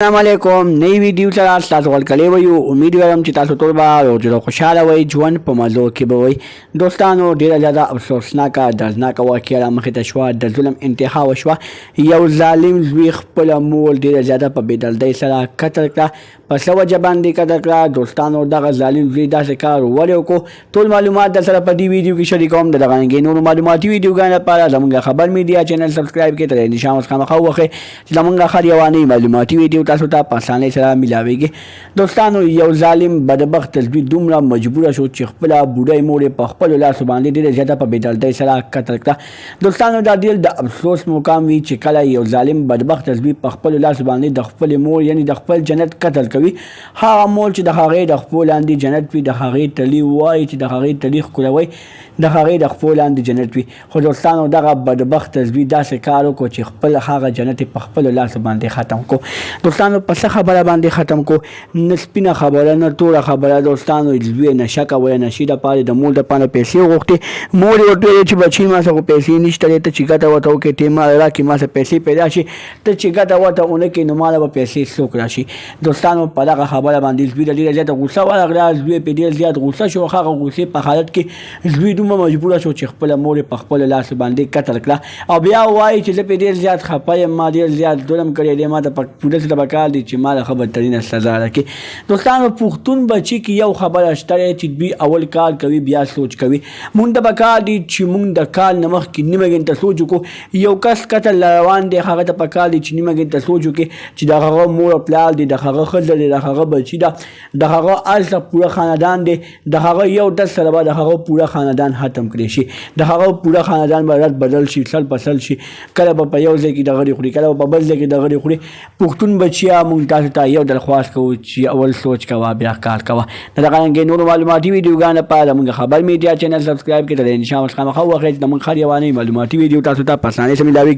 अस्सलामुअलैकुम नई वीडियो سره تاسو ورکړې وي امید لرم چې تاسو ټول به روزه خوشاله وئ ژوند په مزو کې به وئ دوستانو ډیره زیاته افسوسناکه دردناکه واقعه رامخې ته شوه د ظلم انتها وشوه یو ظالم زوی خپله مور ډیره زیاته په بېدردۍ سره قتل کړه په څه وجه باندې قتل کړه دوستانو دغه ظالم زوی داسې کار ولې وکړو ټول معلومات درسره په دې ویډیو کې شریکوم د دغه رنګې نورو معلوماتي ویډیوګانو لپاره زموږ خبر میډیا چینل سبسکرایب کړئ تر نشان اوس خامخا ووهئ چې زموږ هر یوه معلوماتي ویډیو تاسو ته په اسانۍ سره ملاویږي دوستانو یو ظالم بدبخت زوی دومره مجبوره شو چې خپله بوډۍ مور یې په خپلو لاسو باندې ډېره زیاته په بېدردۍ سره قتل کړه دوستانو دا ډېر د افسوس مقام وي چې کله یو ظالم بدبخت زوی په خپلو لاسو باندې د خپلې مور یعنې د خپل جنت قتل کوي هغه مور چې د هغې د خپو لاندې جنت وي د هغې تلي وایي چې د هغې تلي ښکلوئ د هغې د خپو لاندې جنت وي خو دوستانو دغه بدبخت زوی داسې کار وکړو چې خپل هغه جنت یې په خپلو لاسو باندې ختم کړو دوستانو په څه خبره باندې ختم کو نه سپینه خبره نه توره خبره دوستانو زوی نشه کوی نشي دپاره د مور دپاره پیسې وغوښتې مور یې ورته ویلې چې بچي ما څه خو پیسې نشته دی ته چې ګټه ورته وکړې ټیمه راکړې ما څه پیسې پیدا شي ته چې ګټه ورته ونه کړې نو ماله به پیسې څوک راشي دوستانو په دغه خبره باندې زوی ته ډېره زیاته غوسه ورغله زوی پرې ډېر زیات غوسه شو هغه غوسې په حالت کې زوی دومره مجبوره شو چې خپله مور یې په خپلو لاسو باندې قتل کړه او بیا وایي چې زه پرې ډېر زیات خفه یم ما ډېر زیات ظلم کړی دی ما ته پولیسو ته پکار دی چې ما له ښه بدترینه سزا راکړي دوستانو پښتون بچي کې یو خبره شته دی چې دوی اول کار کوي بیا سوچ کوي مونږ ته پکار دي چې مونږ د کال نه مخکې نیمه ګنټه سوچ وکړو یو کس قتل روان دی هغه ته پکار دي چې نیمه ګنټه سوچ وکړي چې د هغه مور او پلار دی د هغه ښځه دی د هغه بچي ده د هغه هلته پوره خاندان دی د هغه یو ډز سره به د هغه پوره خاندان ختم کړی شي د هغه پوره خاندان به رد بدل شي سل په سل شي کله به په یو ځای کې دغړې خوري کله به په بل ځای کې دغړې خوري پښتون بچیا مونږ تاسو ته یو درخواست کوو چې اول سوچ کوه بیا کار کوه د دغه رنګې نورو معلوماتي ویډیوګانو لپاره زموږ خبر میډیا چینل سبسکرایب کړئ تر انشاءالله خامخا ووهئ چې زموږ هر یوه معلوماتي ویډیو تاسو ته په اسانۍ سره ملاویږي